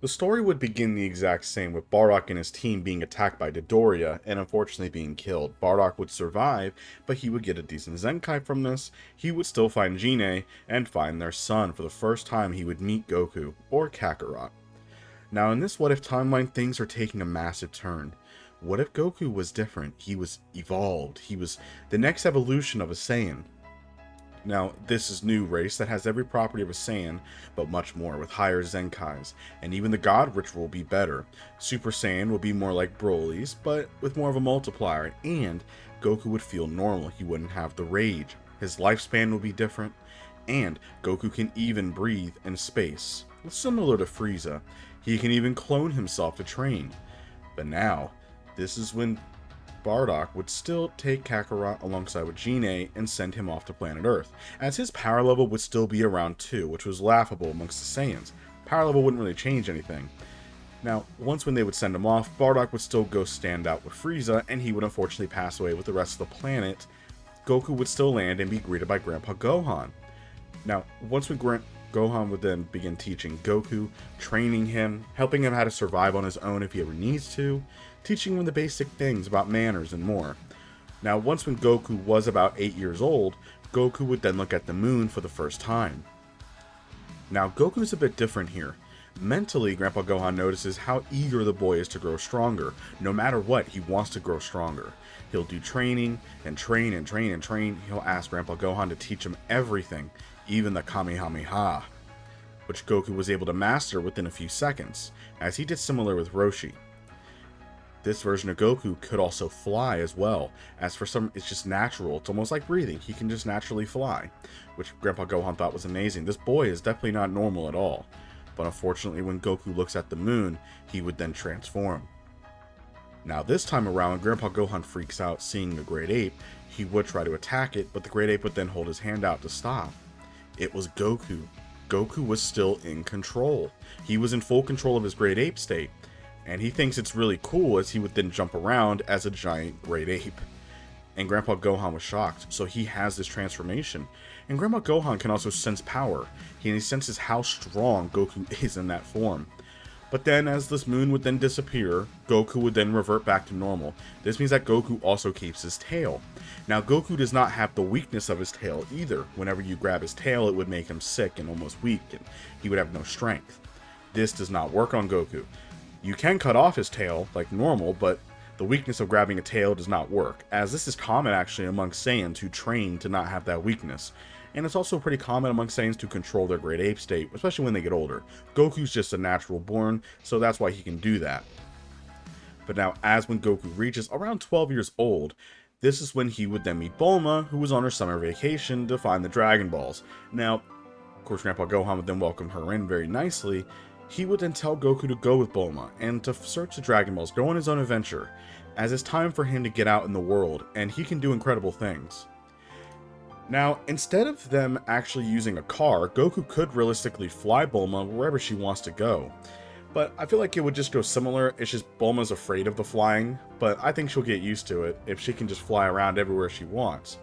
The story would begin the exact same, with Bardock and his team being attacked by Dodoria and unfortunately being killed. Bardock would survive, but he would get a decent Zenkai from this. He would still find Jine and find their son. For the first time, he would meet Goku, or Kakarot. Now, in this What If timeline, things are taking a massive turn. What if Goku was different? He was evolved. He was the next evolution of a Saiyan. Now, this is new race that has every property of a Saiyan, but much more, with higher Zenkais, and even the God Ritual will be better. Super Saiyan will be more like Broly's, but with more of a multiplier, and Goku would feel normal. He wouldn't have the rage. His lifespan will be different, and Goku can even breathe in space. Similar to Frieza, he can even clone himself to train. But now, this is when Bardock would still take Kakarot alongside with Jine and send him off to planet Earth, as his power level would still be around 2, which was laughable amongst the Saiyans. Power level wouldn't really change anything. Now, once when they would send him off, Bardock would still go stand out with Frieza, and he would unfortunately pass away with the rest of the planet. Goku would still land and be greeted by Grandpa Gohan. Now, once when Gohan would then begin teaching Goku, training him, helping him how to survive on his own if he ever needs to, teaching him the basic things about manners and more. Now, once when Goku was about 8 years old, Goku would then look at the moon for the first time. Now, Goku's a bit different here. Mentally, Grandpa Gohan notices how eager the boy is to grow stronger. No matter what, he wants to grow stronger. He'll do training, and train, and train, and train. He'll ask Grandpa Gohan to teach him everything, even the Kamehameha, which Goku was able to master within a few seconds, as he did similar with Roshi. This version of Goku could also fly as well, as for some, it's just natural. It's almost like breathing. He can just naturally fly, which Grandpa Gohan thought was amazing. This boy is definitely not normal at all. But unfortunately, when Goku looks at the moon, he would then transform. Now, this time around, Grandpa Gohan freaks out seeing the Great Ape. He would try to attack it, but the Great Ape would then hold his hand out to stop. It was Goku. Goku was still in control. He was in full control of his Great Ape state. And he thinks it's really cool as he would then jump around as a giant great ape. And Grandpa Gohan was shocked, so he has this transformation. And Grandpa Gohan can also sense power. He senses how strong Goku is in that form. But then as this moon would then disappear, Goku would then revert back to normal. This means that Goku also keeps his tail. Now, Goku does not have the weakness of his tail either. Whenever you grab his tail, it would make him sick and almost weak, and he would have no strength. This does not work on Goku. You can cut off his tail, like normal, but the weakness of grabbing a tail does not work, as this is common actually among Saiyans who train to not have that weakness. And it's also pretty common among Saiyans to control their Great Ape state, especially when they get older. Goku's just a natural born, so that's why he can do that. But now, as when Goku reaches around 12 years old, this is when he would then meet Bulma, who was on her summer vacation to find the Dragon Balls. Now, of course, Grandpa Gohan would then welcome her in very nicely. He would then tell Goku to go with Bulma and to search the Dragon Balls, go on his own adventure, as it's time for him to get out in the world, and he can do incredible things. Now, instead of them actually using a car, Goku could realistically fly Bulma wherever she wants to go. But I feel like it would just go similar. It's just Bulma's afraid of the flying, but I think she'll get used to it if she can just fly around everywhere she wants.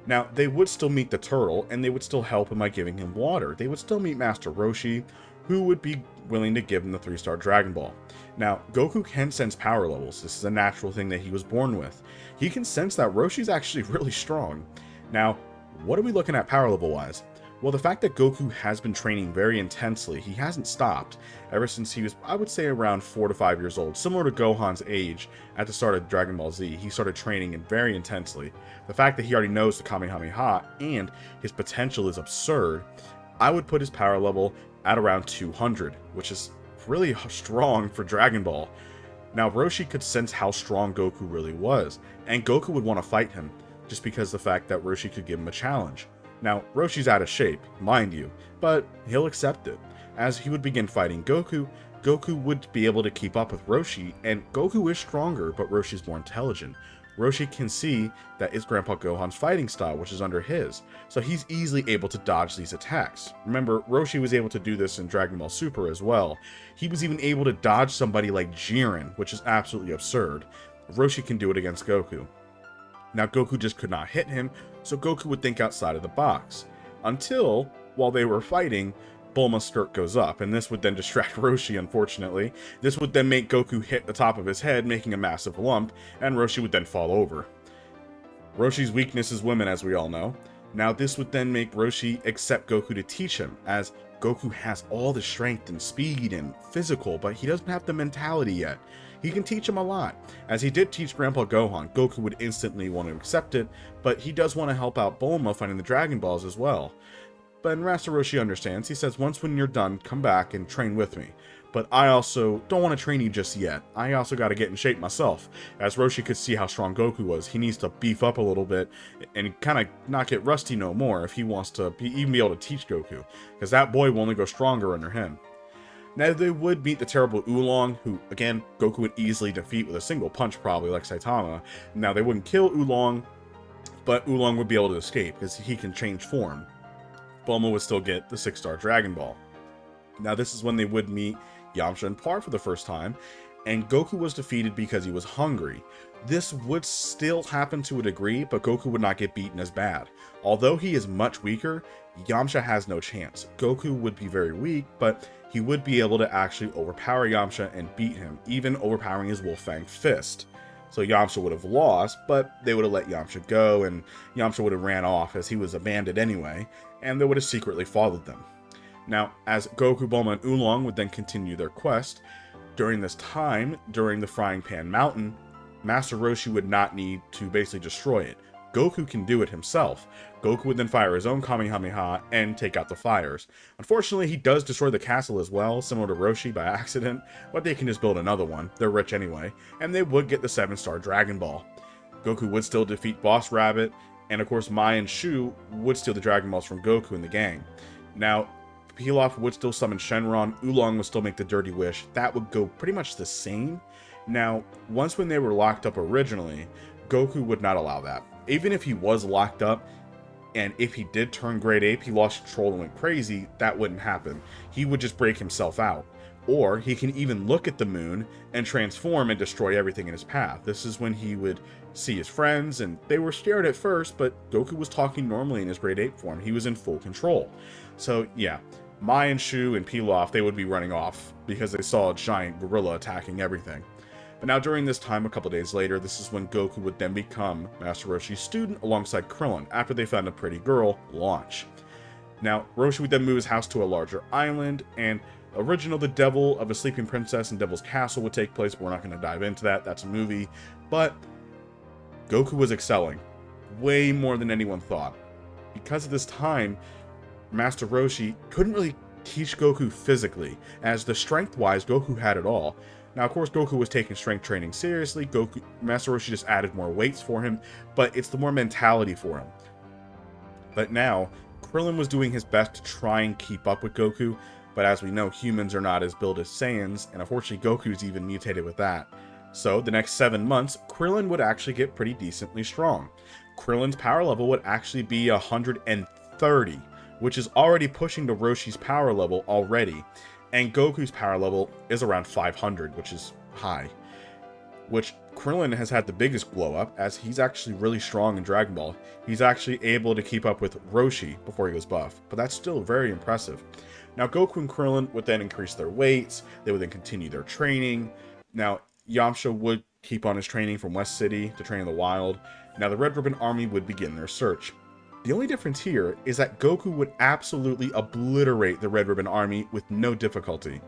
Now, they would still meet the turtle, and they would still help him by giving him water. They would still meet Master Roshi, who would be willing to give him the 3-star Dragon Ball. Now, Goku can sense power levels. This is a natural thing that he was born with. He can sense that Roshi's actually really strong. Now, what are we looking at power level wise? Well, the fact that Goku has been training very intensely, he hasn't stopped ever since he was, I would say, around 4 to 5 years old. Similar to Gohan's age at the start of Dragon Ball Z, he started training very intensely. The fact that he already knows the Kamehameha and his potential is absurd, I would put his power level at around 200, which is really strong for Dragon Ball. Now, Roshi could sense how strong Goku really was, and Goku would want to fight him, just because the fact that Roshi could give him a challenge. Now, Roshi's out of shape, mind you, but he'll accept it. As he would begin fighting Goku, Goku would be able to keep up with Roshi, and Goku is stronger, but Roshi's more intelligent. Roshi can see that it's Grandpa Gohan's fighting style, which is under his, so he's easily able to dodge these attacks. Remember, Roshi was able to do this in Dragon Ball Super as well. He was even able to dodge somebody like Jiren, which is absolutely absurd. Roshi can do it against Goku. Now, Goku just could not hit him, so Goku would think outside of the box. Until, while they were fighting, Bulma's skirt goes up, and this would then distract Roshi, unfortunately. This would then make Goku hit the top of his head, making a massive lump, and Roshi would then fall over. Roshi's weakness is women, as we all know. Now, this would then make Roshi accept Goku to teach him, as Goku has all the strength and speed and physical, but he doesn't have the mentality yet. He can teach him a lot. As he did teach Grandpa Gohan, Goku would instantly want to accept it, but he does want to help out Bulma finding the Dragon Balls as well. But Master Roshi understands. He says, once when you're done, come back and train with me. But I also don't want to train you just yet. I also got to get in shape myself. As Roshi could see how strong Goku was, he needs to beef up a little bit and kind of not get rusty no more if he wants to even be able to teach Goku. Because that boy will only go stronger under him. Now they would meet the terrible Oolong, who, again, Goku would easily defeat with a single punch probably, like Saitama. Now they wouldn't kill Oolong, but Oolong would be able to escape because he can change form. Bulma would still get the 6-star Dragon Ball. Now this is when they would meet Yamcha and Par for the first time, and Goku was defeated because he was hungry. This would still happen to a degree, but Goku would not get beaten as bad. Although he is much weaker, Yamcha has no chance. Goku would be very weak, but he would be able to actually overpower Yamcha and beat him, even overpowering his Wolf-Fang fist. So Yamcha would have lost, but they would have let Yamcha go, and Yamcha would have ran off as he was a bandit anyway, and they would have secretly followed them. Now, as Goku, Bulma, and Oolong would then continue their quest, during this time, during the Frying Pan Mountain, Master Roshi would not need to basically destroy it. Goku can do it himself. Goku would then fire his own Kamehameha and take out the fires. Unfortunately, he does destroy the castle as well, similar to Roshi by accident, but they can just build another one. They're rich anyway, and they would get the 7-star Dragon Ball. Goku would still defeat Boss Rabbit, and of course Mai and Shu would steal the Dragon Balls from Goku and the gang. Now, Pilaf would still summon Shenron, Oolong would still make the Dirty Wish. That would go pretty much the same. Now, once when they were locked up originally, Goku would not allow that. Even if he was locked up, and if he did turn Great Ape, he lost control and went crazy, that wouldn't happen. He would just break himself out. Or he can even look at the moon and transform and destroy everything in his path. This is when he would see his friends, and they were scared at first, but Goku was talking normally in his Great Ape form. He was in full control. So yeah, Mai and Shu and Pilaf, they would be running off because they saw a giant gorilla attacking everything. But now during this time, a couple days later, this is when Goku would then become Master Roshi's student alongside Krillin after they found a pretty girl, Launch. Now, Roshi would then move his house to a larger island, and the Devil of a Sleeping Princess and Devil's Castle would take place, but we're not going to dive into that. That's a movie. But Goku was excelling way more than anyone thought. Because of this time, Master Roshi couldn't really teach Goku physically, as the strength-wise, Goku had it all. Now, of course, Goku was taking strength training seriously. Master Roshi just added more weights for him, but it's the more mentality for him. But now, Krillin was doing his best to try and keep up with Goku, but as we know, humans are not as built as Saiyans, and unfortunately, Goku's even mutated with that. So, the next 7 months, Krillin would actually get pretty decently strong. Krillin's power level would actually be 130, which is already pushing to Roshi's power level already. And Goku's power level is around 500, which is high. Which Krillin has had the biggest blow up, as he's actually really strong in Dragon Ball. He's actually able to keep up with Roshi before he goes buff, but that's still very impressive. Now Goku and Krillin would then increase their weights, they would then continue their training. Now Yamcha would keep on his training from West City to train in the wild. Now the Red Ribbon Army would begin their search. The only difference here is that Goku would absolutely obliterate the Red Ribbon Army with no difficulty.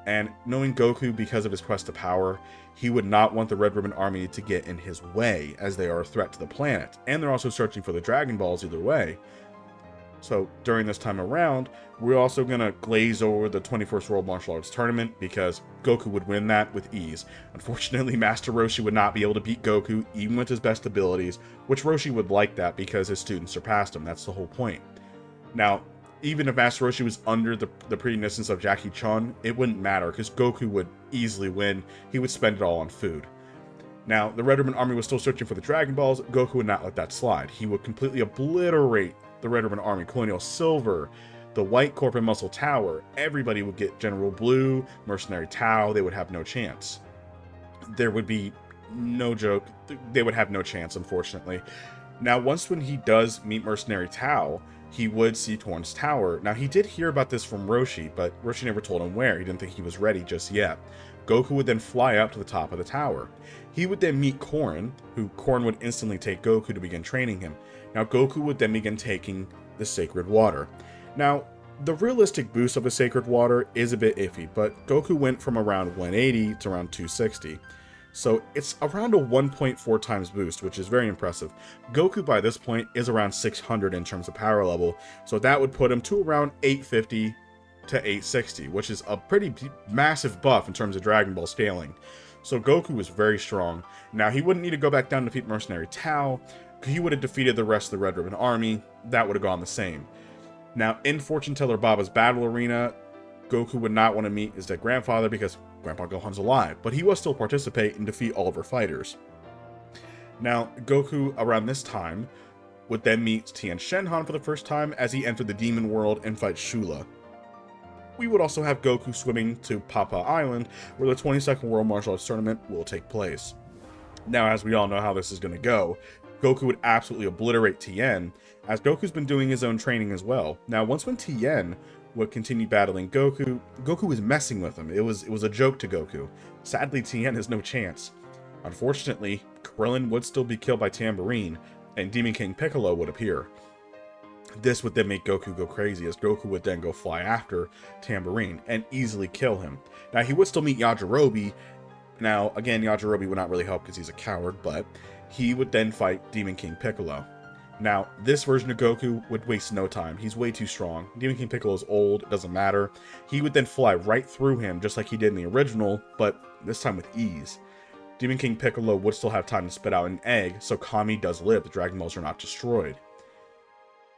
And knowing Goku because of his quest to power, he would not want the Red Ribbon Army to get in his way, as they are a threat to the planet. And they're also searching for the Dragon Balls either way. So during this time around, we're also going to glaze over the 21st World Martial Arts Tournament, because Goku would win that with ease. Unfortunately, Master Roshi would not be able to beat Goku, even with his best abilities, which Roshi would like that because his students surpassed him. That's the whole point. Now, even if Master Roshi was under the pre-existence of Jackie Chun, it wouldn't matter, because Goku would easily win. He would spend it all on food. Now, the Red Ribbon Army was still searching for the Dragon Balls. Goku would not let that slide. He would completely obliterate the Red Ribbon Army, Colonial Silver, the White Corp and Muscle Tower. Everybody would get General Blue, Mercenary Tao. They would have no chance. There would be no joke. They would have no chance, unfortunately. Now, once when he does meet Mercenary Tao, he would see Torn's tower. Now, he did hear about this from Roshi, but Roshi never told him where. He didn't think he was ready just yet. Goku would then fly up to the top of the tower. He would then meet Korin, who Korin would instantly take Goku to begin training him. Now, Goku would then begin taking the Sacred Water. Now, the realistic boost of the Sacred Water is a bit iffy, but Goku went from around 180 to around 260. So it's around a 1.4 times boost, which is very impressive. Goku by this point is around 600 in terms of power level, so that would put him to around 850 to 860, which is a pretty massive buff in terms of Dragon Ball scaling. So Goku is very strong. Now, he wouldn't need to go back down to defeat Mercenary Tao. He would have defeated the rest of the Red Ribbon Army. That would have gone the same. Now, in Fortune Teller Baba's battle arena, Goku would not want to meet his dead grandfather because Grandpa Gohan's alive, but he will still participate and defeat all of her fighters. Now, Goku, around this time, would then meet Tien Shenhan for the first time as he entered the Demon World and fights Shula. We would also have Goku swimming to Papa Island, where the 22nd World Martial Arts Tournament will take place. Now, as we all know how this is going to go, Goku would absolutely obliterate Tien, as Goku's been doing his own training as well. Now, once when Tien would continue battling Goku, Goku was messing with him. It was a joke to Goku. Sadly, Tien has no chance. Unfortunately, Krillin would still be killed by Tambourine, and Demon King Piccolo would appear. This would then make Goku go crazy, as Goku would then go fly after Tambourine and easily kill him. Now, he would still meet Yajirobe. Now, again, Yajirobe would not really help because he's a coward, but he would then fight Demon King Piccolo. Now, this version of Goku would waste no time. He's way too strong. Demon King Piccolo is old, it doesn't matter. He would then fly right through him, just like he did in the original, but this time with ease. Demon King Piccolo would still have time to spit out an egg, so Kami does live. The Dragon Balls are not destroyed.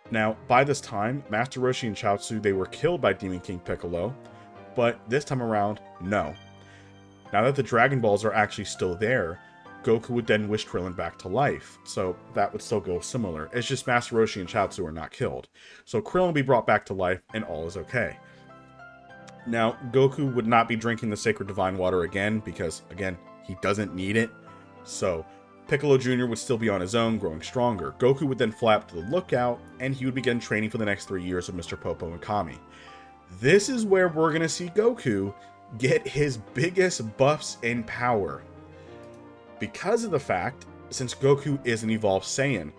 Now, by this time, Master Roshi and Chaozu, they were killed by Demon King Piccolo, but this time around, no. Now that the Dragon Balls are actually still there, Goku would then wish Krillin back to life, so that would still go similar. It's just Master Roshi and Chaozu are not killed. So Krillin will be brought back to life, and all is okay. Now, Goku would not be drinking the Sacred Divine Water again, because, again, he doesn't need it. So Piccolo Jr. would still be on his own, growing stronger. Goku would then fly up to the lookout, and he would begin training for the next 3 years with Mr. Popo and Kami. This is where we're going to see Goku get his biggest buffs in power. Because of the fact, since Goku is an evolved Saiyan,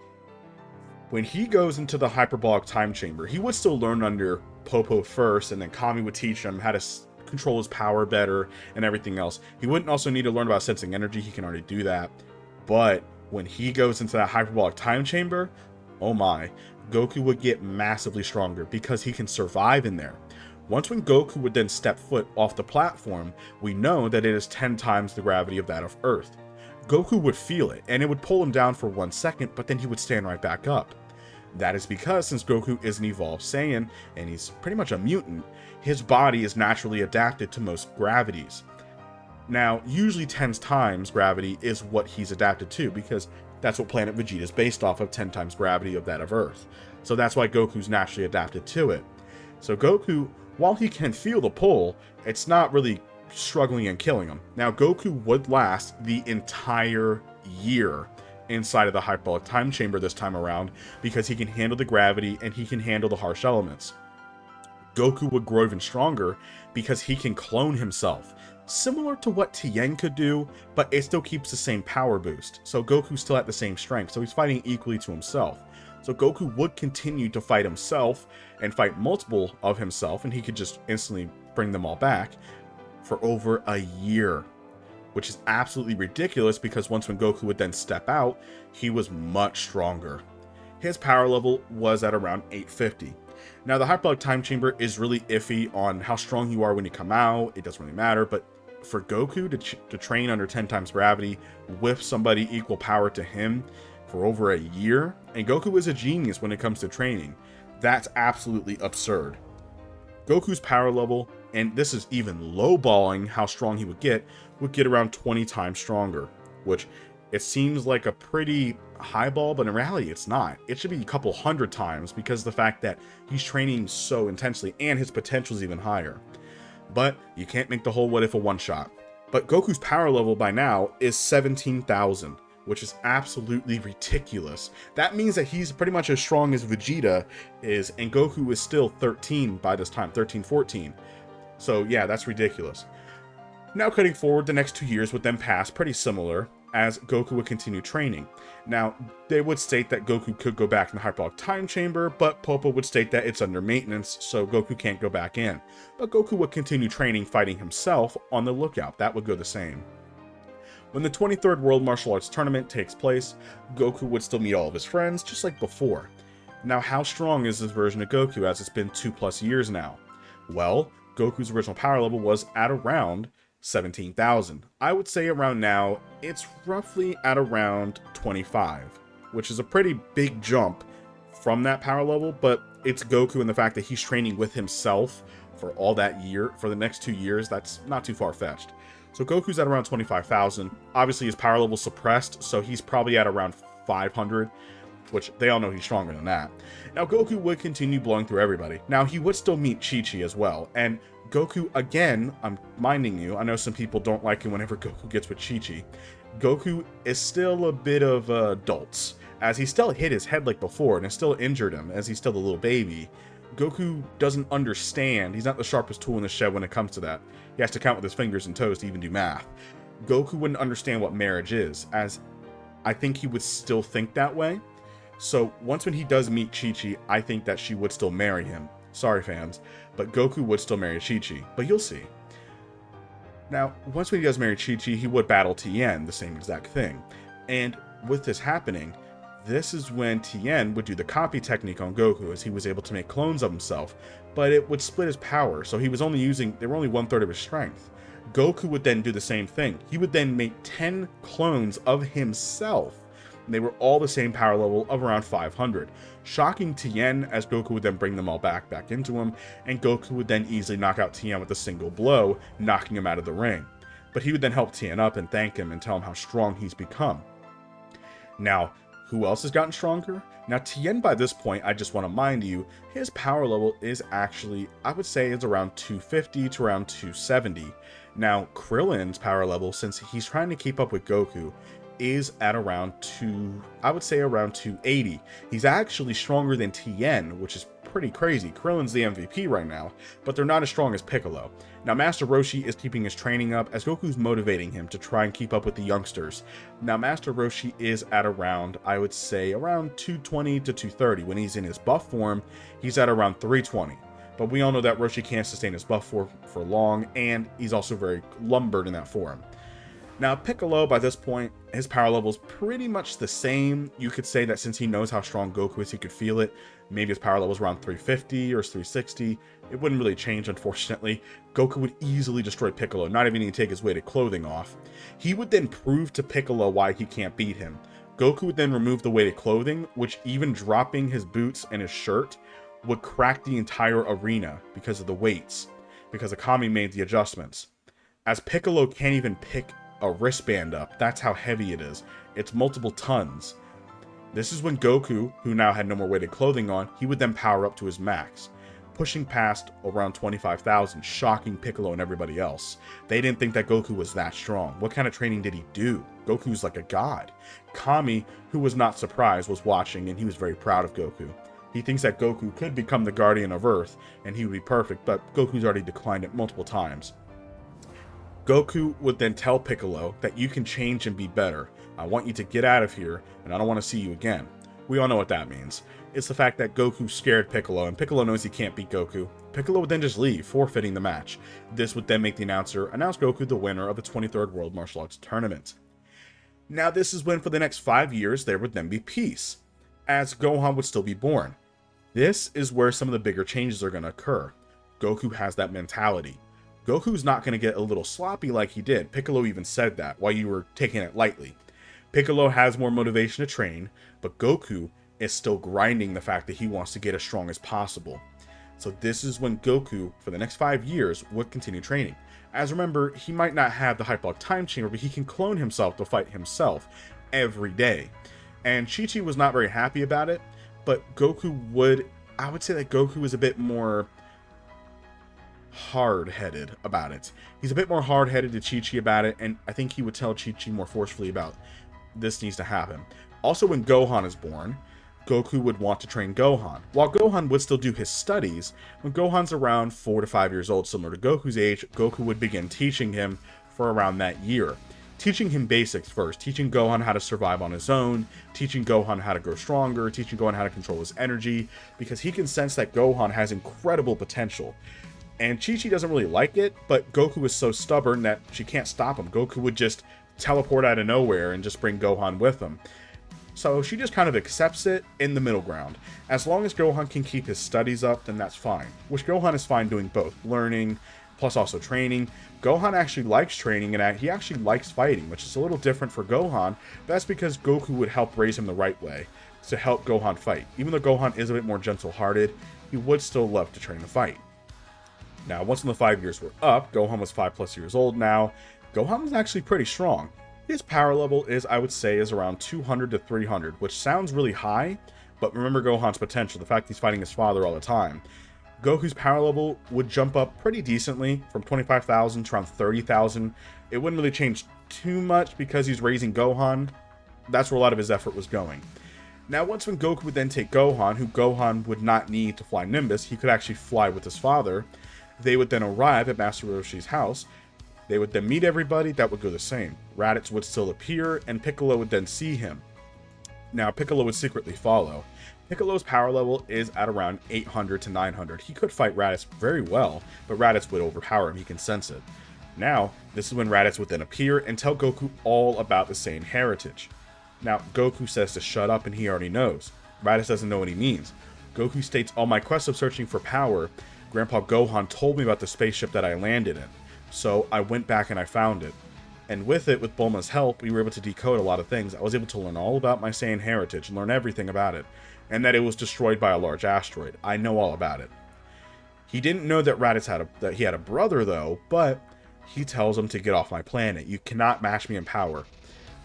when he goes into the hyperbolic time chamber, he would still learn under Popo first, and then Kami would teach him how to control his power better and everything else. He wouldn't also need to learn about sensing energy, he can already do that. But when he goes into that hyperbolic time chamber, oh my, Goku would get massively stronger because he can survive in there. Once when Goku would then step foot off the platform, we know that it is 10 times the gravity of that of Earth. Goku would feel it, and it would pull him down for 1 second, but then he would stand right back up. That is because since Goku is an evolved Saiyan, and he's pretty much a mutant, his body is naturally adapted to most gravities. Now, usually 10 times gravity is what he's adapted to, because that's what planet Vegeta is based off of, 10 times gravity of that of Earth. So that's why Goku's naturally adapted to it. So Goku, while he can feel the pull, it's not really struggling and killing him. Now, Goku would last the entire year inside of the hyperbolic time chamber this time around because he can handle the gravity and he can handle the harsh elements. Goku would grow even stronger because he can clone himself, similar to what Tien could do, but it still keeps the same power boost. So Goku's still at the same strength, so he's fighting equally to himself. So Goku would continue to fight himself and fight multiple of himself, and he could just instantly bring them all back for over a year, which is absolutely ridiculous because once when Goku would then step out, he was much stronger. His power level was at around 850. Now, the hyperbolic time chamber is really iffy on how strong you are when you come out. It doesn't really matter, but for Goku to train under 10 times gravity with somebody equal power to him for over a year, and Goku is a genius when it comes to training, that's absolutely absurd. Goku's power level, and this is even lowballing how strong he would get around 20 times stronger, which it seems like a pretty high ball, but in reality it's not. It should be a couple hundred times because of the fact that he's training so intensely and his potential is even higher. But you can't make the whole what if a one shot. But Goku's power level by now is 17,000, which is absolutely ridiculous. That means that he's pretty much as strong as Vegeta is, and Goku is still 13 by this time, 13, 14. So yeah, that's ridiculous. Now cutting forward, the next 2 years would then pass pretty similar, as Goku would continue training. Now, they would state that Goku could go back in the hyperbolic time chamber, but Popo would state that it's under maintenance, so Goku can't go back in. But Goku would continue training, fighting himself on the lookout. That would go the same. When the 23rd World Martial Arts Tournament takes place, Goku would still meet all of his friends, just like before. Now, how strong is this version of Goku, as it's been 2+ years now? Well, Goku's original power level was at around 17,000. I would say around now, it's roughly at around 25, which is a pretty big jump from that power level, but it's Goku and the fact that he's training with himself for all that year, for the next 2 years, that's not too far-fetched. So Goku's at around 25,000. Obviously his power level's suppressed, so he's probably at around 500, which they all know he's stronger than that. Now Goku would continue blowing through everybody. Now he would still meet Chi-Chi as well, and Goku, again, I'm minding you, I know some people don't like it whenever Goku gets with Chi-Chi. Goku is still a bit of adults, as he still hit his head like before, and it still injured him, as he's still a little baby. Goku doesn't understand, he's not the sharpest tool in the shed when it comes to that. He has to count with his fingers and toes to even do math. Goku wouldn't understand what marriage is, as I think he would still think that way. So once when he does meet Chi-Chi, I think that she would still marry him. Sorry fans, but Goku would still marry Chi-Chi, but you'll see. Now, once when he does marry Chi-Chi, he would battle Tien, the same exact thing. And with this happening, this is when Tien would do the copy technique on Goku, as he was able to make clones of himself, but it would split his power, so he was only using, they were only 1/3 of his strength. Goku would then do the same thing. He would then make 10 clones of himself. And they were all the same power level of around 500. Shocking Tien, as Goku would then bring them all back into him, and Goku would then easily knock out Tien with a single blow, knocking him out of the ring. But he would then help Tien up and thank him and tell him how strong he's become. Now, who else has gotten stronger? Now, Tien, by this point, I just want to mind you, his power level is actually, I would say, is around 250 to around 270. Now, Krillin's power level, since he's trying to keep up with Goku, is at around I would say around 280. He's actually stronger than Tien, which is pretty crazy. Krillin's the MVP right now, but they're not as strong as Piccolo. Now, Master Roshi is keeping his training up, as Goku's motivating him to try and keep up with the youngsters. Now, Master Roshi is at around, I would say, around 220 to 230. When he's in his buff form, he's at around 320. But we all know that Roshi can't sustain his buff for long, and he's also very lumbered in that form. Now, Piccolo, by this point, his power level is pretty much the same. You could say that since he knows how strong Goku is, he could feel it. Maybe his power level is around 350 or 360. It wouldn't really change, unfortunately. Goku would easily destroy Piccolo, not even need to take his weighted clothing off. He would then prove to Piccolo why he can't beat him. Goku would then remove the weighted clothing, which even dropping his boots and his shirt would crack the entire arena because of the weights, because Akami made the adjustments. As Piccolo can't even pick a wristband up, that's how heavy it is. It's multiple tons. This is when Goku, who now had no more weighted clothing on, he would then power up to his max, pushing past around 25,000, shocking Piccolo and everybody else. They didn't think that Goku was that strong. What kind of training did he do? Goku's like a god. Kami, who was not surprised, was watching, and he was very proud of Goku. He thinks that Goku could become the guardian of Earth, and he would be perfect, but Goku's already declined it multiple times. Goku would then tell Piccolo that you can change and be better. I want you to get out of here, and I don't want to see you again. We all know what that means. It's the fact that Goku scared Piccolo, and Piccolo knows he can't beat Goku. Piccolo would then just leave, forfeiting the match. This would then make the announcer announce Goku the winner of the 23rd World Martial Arts Tournament. Now this is when, for the next 5 years, there would then be peace, as Gohan would still be born. This is where some of the bigger changes are going to occur. Goku has that mentality. Goku's not going to get a little sloppy like he did. Piccolo even said that while you were taking it lightly. Piccolo has more motivation to train, but Goku is still grinding the fact that he wants to get as strong as possible. So this is when Goku, for the next 5 years, would continue training. As remember, he might not have the hyperbolic time chamber, but he can clone himself to fight himself every day. And Chi-Chi was not very happy about it, but Goku would, I would say that Goku is a bit more hard-headed about it. He's a bit more hard-headed to Chi-Chi about it, and I think he would tell Chi-Chi more forcefully about this needs to happen. Also, when Gohan is born, Goku would want to train Gohan. While Gohan would still do his studies, when Gohan's around 4 to 5 years old, similar to Goku's age, Goku would begin teaching him for around that year. Teaching him basics first, teaching Gohan how to survive on his own, teaching Gohan how to grow stronger, teaching Gohan how to control his energy, because he can sense that Gohan has incredible potential. And Chi-Chi doesn't really like it, but Goku is so stubborn that she can't stop him. Goku would just teleport out of nowhere and just bring Gohan with him. So she just kind of accepts it in the middle ground. As long as Gohan can keep his studies up, then that's fine. Which Gohan is fine doing both, learning, plus also training. Gohan actually likes training, and he actually likes fighting, which is a little different for Gohan. That's because Goku would help raise him the right way, to help Gohan fight. Even though Gohan is a bit more gentle-hearted, he would still love to train to fight. Now, once the 5 years were up, Gohan was 5+ years old now. Gohan was actually pretty strong. His power level is, I would say, is around 200 to 300, which sounds really high, but remember Gohan's potential, the fact he's fighting his father all the time. Goku's power level would jump up pretty decently, from 25,000 to around 30,000. It wouldn't really change too much because he's raising Gohan. That's where a lot of his effort was going. Now, once when Goku would then take Gohan, who Gohan would not need to fly Nimbus, he could actually fly with his father. They would then arrive at Master Roshi's house. They would then meet everybody. That would go the same. Raditz would still appear, and Piccolo would then see him. Now, Piccolo would secretly follow. Piccolo's power level is at around 800 to 900. He could fight Raditz very well, but Raditz would overpower him. He can sense it. Now, this is when Raditz would then appear and tell Goku all about the Saiyan heritage. Now, Goku says to shut up, and he already knows. Raditz doesn't know what he means. Goku states, on my quest of searching for power, Grandpa Gohan told me about the spaceship that I landed in. So I went back and I found it. And with it, with Bulma's help, we were able to decode a lot of things. I was able to learn all about my Saiyan heritage, learn everything about it. And that it was destroyed by a large asteroid. I know all about it. He didn't know that Raditz had a brother, though, but he tells him to get off my planet. You cannot match me in power.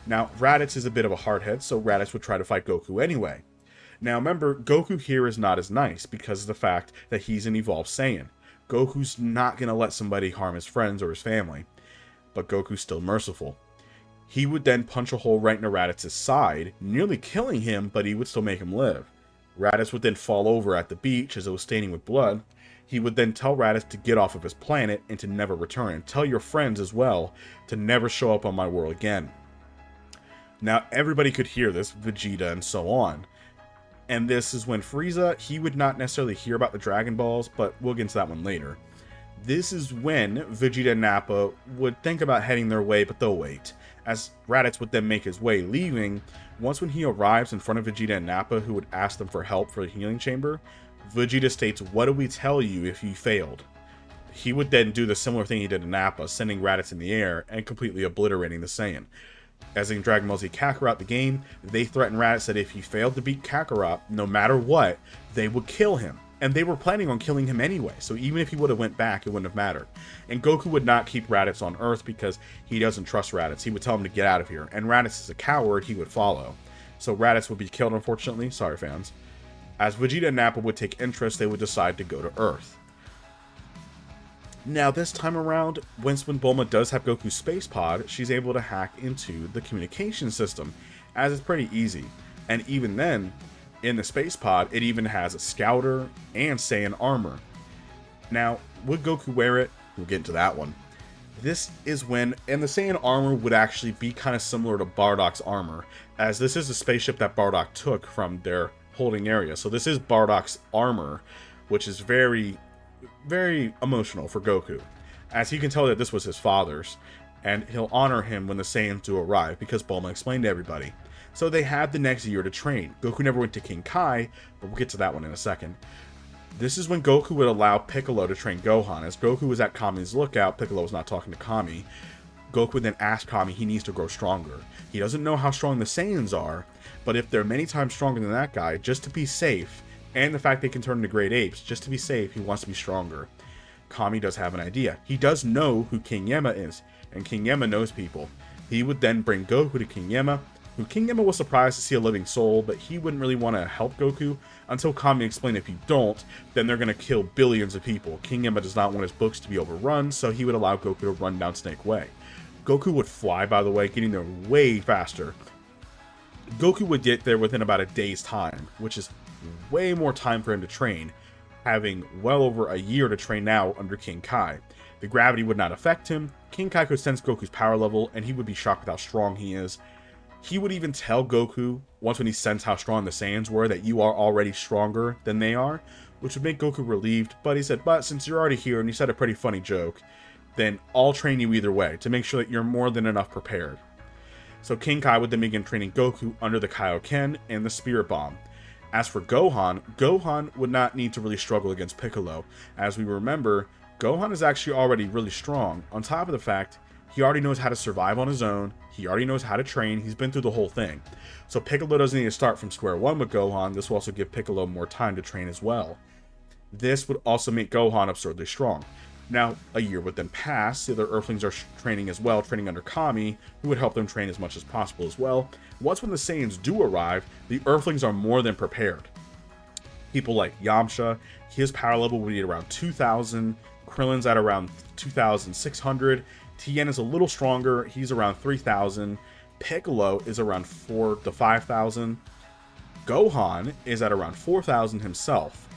Now, Raditz is a bit of a hardhead, so Raditz would try to fight Goku anyway. Now, remember, Goku here is not as nice because of the fact that he's an evolved Saiyan. Goku's not going to let somebody harm his friends or his family, but Goku's still merciful. He would then punch a hole right into Raditz's side, nearly killing him, but he would still make him live. Raditz would then fall over at the beach as it was staining with blood. He would then tell Raditz to get off of his planet and to never return, and tell your friends as well to never show up on my world again. Now, everybody could hear this, Vegeta and so on. And this is when Frieza, he would not necessarily hear about the Dragon Balls, but we'll get into that one later. This is when Vegeta and Nappa would think about heading their way, but they'll wait. As Raditz would then make his way, leaving, once when he arrives in front of Vegeta and Nappa, who would ask them for help for the healing chamber, Vegeta states, what do we tell you if you failed? He would then do the similar thing he did to Nappa, sending Raditz in the air and completely obliterating the Saiyan. As in Dragon Ball Z Kakarot the game, they threatened Raditz that if he failed to beat Kakarot, no matter what, they would kill him. And they were planning on killing him anyway, so even if he would have went back, it wouldn't have mattered. And Goku would not keep Raditz on Earth because he doesn't trust Raditz. He would tell him to get out of here, and Raditz is a coward, he would follow. So Raditz would be killed, unfortunately. Sorry, fans. As Vegeta and Nappa would take interest, they would decide to go to Earth. Now, this time around, when Bulma does have Goku's space pod, she's able to hack into the communication system, as it's pretty easy. And even then, in the space pod, it even has a scouter and Saiyan armor. Now, would Goku wear it? We'll get into that one. This is when, and the Saiyan armor would actually be kind of similar to Bardock's armor, as this is a spaceship that Bardock took from their holding area. So this is Bardock's armor, which is very, very emotional for Goku, as he can tell that this was his father's, and he'll honor him when the Saiyans do arrive, because Bulma explained to everybody. So they had the next year to train. Goku never went to King Kai, but we'll get to that one in a second. This is when Goku would allow Piccolo to train Gohan. As Goku was at Kami's lookout, Piccolo was not talking to Kami. Goku would then ask Kami he needs to grow stronger. He doesn't know how strong the Saiyans are, but if they're many times stronger than that guy, just to be safe, and the fact they can turn into great apes, just to be safe, he wants to be stronger. Kami does have an idea. He does know who King Yemma is, and King Yemma knows people. He would then bring Goku to King Yemma, who King Yemma was surprised to see a living soul, but he wouldn't really want to help Goku until Kami explained if you don't, then they're going to kill billions of people. King Yemma does not want his books to be overrun, so he would allow Goku to run down Snake Way. Goku would fly, by the way, getting there way faster. Goku would get there within about a day's time, which is way more time for him to train, having well over a year to train now under King Kai. The gravity would not affect him. King Kai could sense Goku's power level, and he would be shocked with how strong he is. He would even tell Goku, once when he sensed how strong the Saiyans were, that you are already stronger than they are, which would make Goku relieved, but he said, but since you're already here and you said a pretty funny joke, then I'll train you either way, to make sure that you're more than enough prepared. So King Kai would then begin training Goku under the Kaioken and the Spirit Bomb. As for Gohan, Gohan would not need to really struggle against Piccolo. As we remember, Gohan is actually already really strong, on top of the fact he already knows how to survive on his own, he already knows how to train, he's been through the whole thing. So Piccolo doesn't need to start from square one with Gohan, this will also give Piccolo more time to train as well. This would also make Gohan absurdly strong. Now, a year would then pass, the other Earthlings are training as well, training under Kami, who would help them train as much as possible as well. Once when the Saiyans do arrive, the Earthlings are more than prepared. People like Yamcha, his power level would be at around 2,000, Krillin's at around 2,600, Tien is a little stronger, he's around 3,000, Piccolo is around 4,000 to 5,000, Gohan is at around 4,000 himself,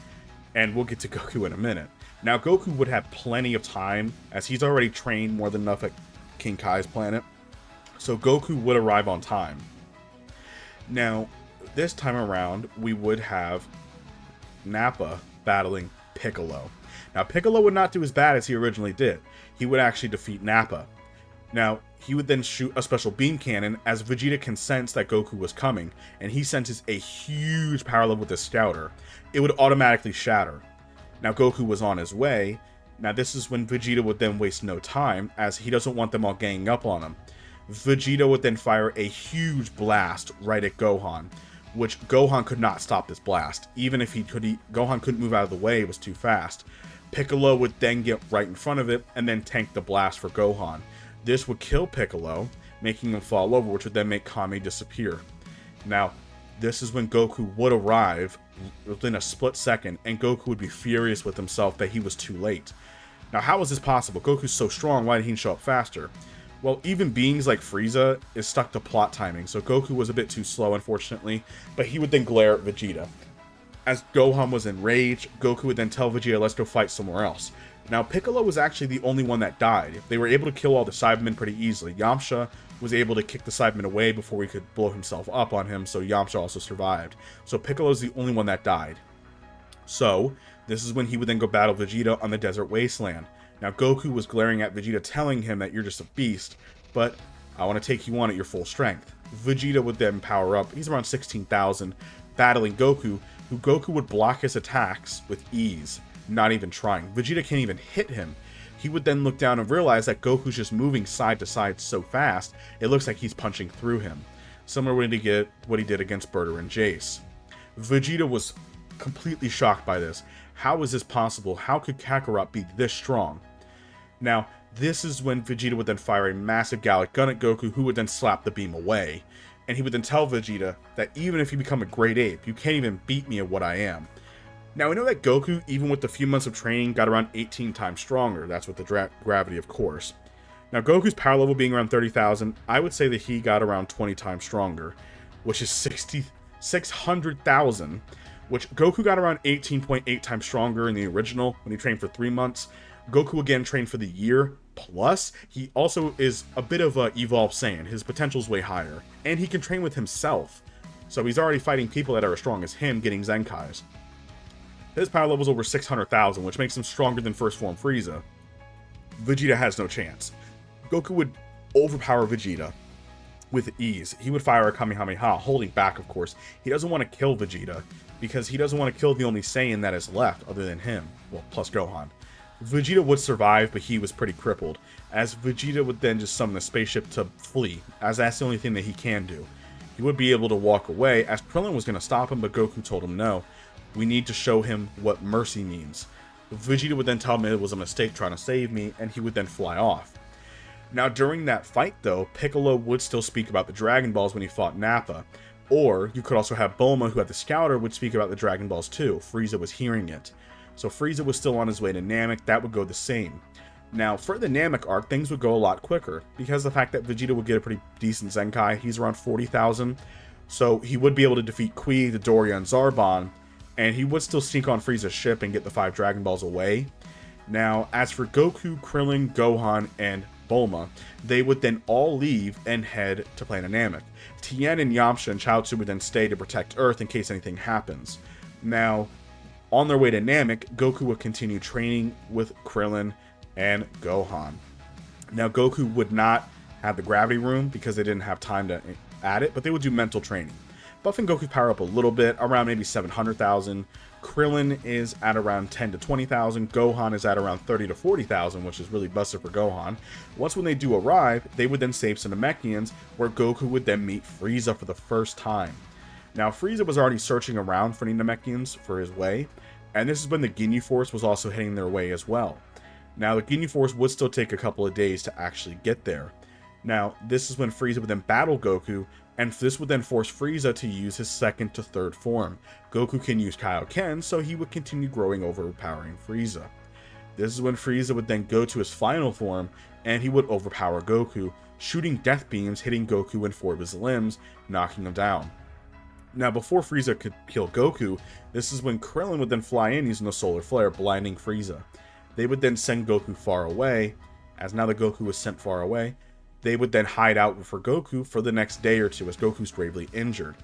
and we'll get to Goku in a minute. Now, Goku would have plenty of time, as he's already trained more than enough at King Kai's planet, so Goku would arrive on time. Now, this time around, we would have Nappa battling Piccolo. Now, Piccolo would not do as bad as he originally did. He would actually defeat Nappa. Now, he would then shoot a special beam cannon as Vegeta can sense that Goku was coming, and he senses a huge power level with the Scouter. It would automatically shatter. Now, Goku was on his way. Now, this is when Vegeta would then waste no time, as he doesn't want them all ganging up on him. Vegeta would then fire a huge blast right at Gohan, which Gohan could not stop this blast. Even if he could, Gohan couldn't move out of the way, it was too fast. Piccolo would then get right in front of it and then tank the blast for Gohan. This would kill Piccolo, making him fall over, which would then make Kami disappear. Now, this is when Goku would arrive within a split second, and Goku would be furious with himself that he was too late. Now, how is this possible? Goku's so strong, why did he show up faster? Well, even beings like Frieza is stuck to plot timing, so Goku was a bit too slow, unfortunately, but he would then glare at Vegeta. As Gohan was enraged, Goku would then tell Vegeta, let's go fight somewhere else. Now, Piccolo was actually the only one that died. They were able to kill all the Cybermen pretty easily. Yamcha was able to kick the Cybermen away before he could blow himself up on him, so Yamcha also survived. So Piccolo's the only one that died. So, this is when he would then go battle Vegeta on the Desert Wasteland. Now, Goku was glaring at Vegeta, telling him that you're just a beast, but I want to take you on at your full strength. Vegeta would then power up. He's around 16,000, battling Goku, who Goku would block his attacks with ease, not even trying. Vegeta can't even hit him. He would then look down and realize that Goku's just moving side to side so fast, it looks like he's punching through him. Similar to what he did against Berter and Jace. Vegeta was completely shocked by this. How is this possible? How could Kakarot be this strong? Now, this is when Vegeta would then fire a massive Gallic gun at Goku, who would then slap the beam away. And he would then tell Vegeta that even if you become a great ape, you can't even beat me at what I am. Now, we know that Goku, even with the few months of training, got around 18 times stronger. That's with the gravity, of course. Now, Goku's power level being around 30,000, I would say that he got around 20 times stronger, which is 600,000, which Goku got around 18.8 times stronger in the original when he trained for 3 months. Goku again trained for the year, plus he also is a bit of a evolved Saiyan. His potential's way higher, and he can train with himself. So he's already fighting people that are as strong as him, getting Zenkais. His power level's over 600,000, which makes him stronger than First Form Frieza. Vegeta has no chance. Goku would overpower Vegeta with ease. He would fire a Kamehameha, holding back, of course. He doesn't want to kill Vegeta, because he doesn't want to kill the only Saiyan that is left, other than him. Well, plus Gohan. Vegeta would survive, but he was pretty crippled, as Vegeta would then just summon the spaceship to flee, as that's the only thing that he can do. He would be able to walk away, as Krillin was going to stop him, but Goku told him no. We need to show him what mercy means. Vegeta would then tell him it was a mistake trying to save me, and he would then fly off. Now, during that fight, though, Piccolo would still speak about the Dragon Balls when he fought Nappa. Or, you could also have Bulma, who had the Scouter, would speak about the Dragon Balls too. Frieza was hearing it. So Frieza was still on his way to Namek, that would go the same. Now, for the Namek arc, things would go a lot quicker, because of the fact that Vegeta would get a pretty decent Zenkai. He's around 40,000. So he would be able to defeat Kui, Dodoria, and Zarbon, and he would still sneak on Frieza's ship and get the 5 Dragon Balls away. Now, as for Goku, Krillin, Gohan, and Bulma, they would then all leave and head to planet Namek. Tien and Yamcha and Chaozu would then stay to protect Earth in case anything happens. Now, on their way to Namek, Goku would continue training with Krillin and Gohan. Now, Goku would not have the gravity room because they didn't have time to add it, but they would do mental training. Buffing Goku's power up a little bit, around maybe 700,000. Krillin is at around 10 to 20,000. Gohan is at around 30 to 40,000, which is really busted for Gohan. Once when they do arrive, they would then save some Namekians, where Goku would then meet Frieza for the first time. Now, Frieza was already searching around for any Namekians for his way, and this is when the Ginyu Force was also heading their way as well. Now, the Ginyu Force would still take a couple of days to actually get there. Now, this is when Frieza would then battle Goku, and this would then force Frieza to use his second to third form. Goku can use Kaioken, so he would continue growing, overpowering Frieza. This is when Frieza would then go to his final form, and he would overpower Goku, shooting death beams, hitting Goku in 4 of his limbs, knocking him down. Now, before Frieza could kill Goku, this is when Krillin would then fly in using the Solar Flare, blinding Frieza. They would then send Goku far away. As now that Goku was sent far away, they would then hide out for Goku for the next day or two as Goku's gravely injured.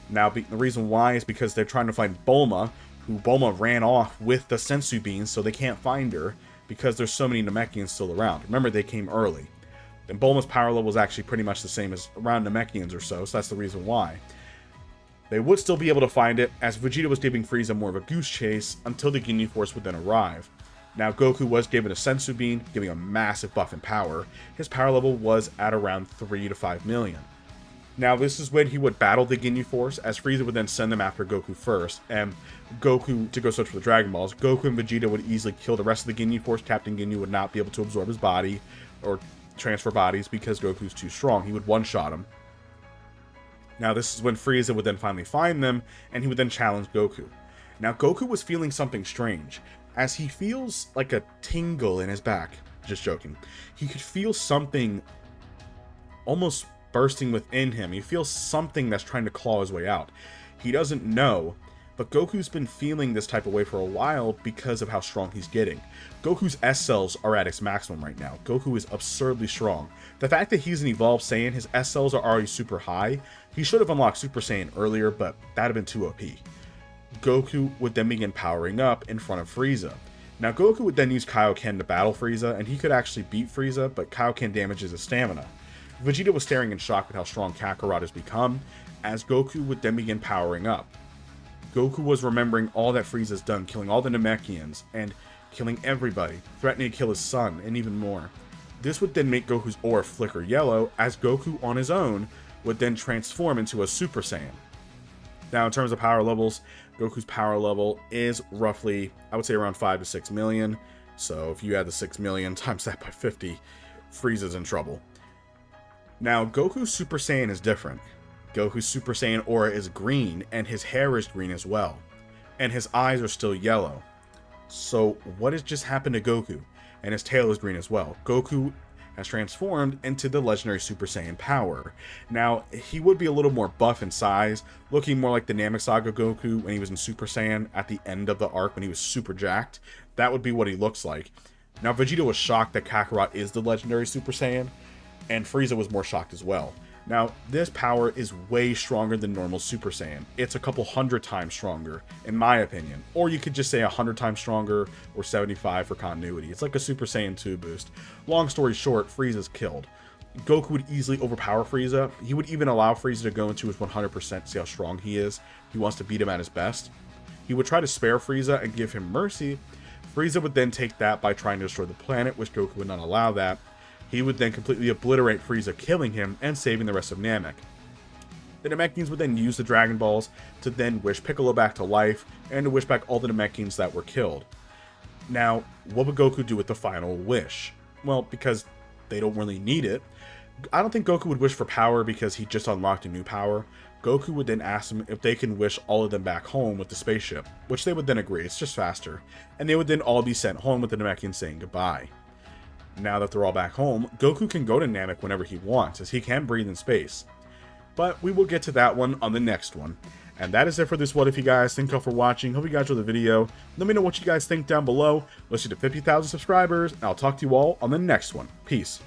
Now, the reason why is because they're trying to find Bulma, who Bulma ran off with the Sensu Beans, so they can't find her because there's so many Namekians still around. Remember, they came early. And Bulma's power level was actually pretty much the same as around Namekians or so that's the reason why. They would still be able to find it, as Vegeta was giving Frieza more of a goose chase until the Ginyu Force would then arrive. Now, Goku was given a Sensu Bean, giving a massive buff in power. His power level was at around 3 to 5 million. Now, this is when he would battle the Ginyu Force, as Frieza would then send them after Goku first, and Goku to go search for the Dragon Balls. Goku and Vegeta would easily kill the rest of the Ginyu Force. Captain Ginyu would not be able to absorb his body, or transfer bodies, because Goku's too strong. He would one-shot him. Now, this is when Frieza would then finally find them, and he would then challenge Goku. Now, Goku was feeling something strange, as he feels like a tingle in his back. Just joking. He could feel something almost bursting within him. He feels something that's trying to claw his way out. He doesn't know, but Goku's been feeling this type of way for a while because of how strong he's getting. Goku's S cells are at its maximum right now. Goku is absurdly strong. The fact that he's an evolved Saiyan, his S cells are already super high. He should have unlocked Super Saiyan earlier, but that'd have been too OP. Goku would then begin powering up in front of Frieza. Now, Goku would then use Kaioken to battle Frieza, and he could actually beat Frieza, but Kaioken damages his stamina. Vegeta was staring in shock at how strong Kakarot has become, as Goku would then begin powering up. Goku was remembering all that Frieza's done, killing all the Namekians, and killing everybody, threatening to kill his son, and even more. This would then make Goku's aura flicker yellow, as Goku on his own would then transform into a Super Saiyan. Now, in terms of power levels, Goku's power level is roughly, I would say, around 5 to 6 million. So if you add the 6 million times that by 50, Frieza's in trouble. Now, Goku's Super Saiyan is different. Goku's Super Saiyan aura is green, and his hair is green as well. And his eyes are still yellow. So what has just happened to Goku? And his tail is green as well. Goku has transformed into the legendary Super Saiyan power. Now, he would be a little more buff in size, looking more like the Namek Saga Goku when he was in Super Saiyan at the end of the arc when he was super jacked. That would be what he looks like. Now, Vegeta was shocked that Kakarot is the legendary Super Saiyan, and Frieza was more shocked as well. Now, this power is way stronger than normal Super Saiyan. It's a couple 100 times stronger, in my opinion. Or you could just say 100 times stronger, or 75 for continuity. It's like a Super Saiyan 2 boost. Long story short, Frieza's killed. Goku would easily overpower Frieza. He would even allow Frieza to go into his 100% to see how strong he is. He wants to beat him at his best. He would try to spare Frieza and give him mercy. Frieza would then take that by trying to destroy the planet, which Goku would not allow that. He would then completely obliterate Frieza, killing him and saving the rest of Namek. The Namekians would then use the Dragon Balls to then wish Piccolo back to life and to wish back all the Namekians that were killed. Now, what would Goku do with the final wish? Well, because they don't really need it. I don't think Goku would wish for power because he just unlocked a new power. Goku would then ask them if they can wish all of them back home with the spaceship, which they would then agree, it's just faster. And they would then all be sent home with the Namekians saying goodbye. Now that they're all back home, Goku can go to Namek whenever he wants, as he can breathe in space. but we will get to that one on the next one. And that is it for this What If, you guys. Thank you all for watching. Hope you guys enjoyed the video. Let me know what you guys think down below. Let's get to 50,000 subscribers, and I'll talk to you all on the next one. Peace.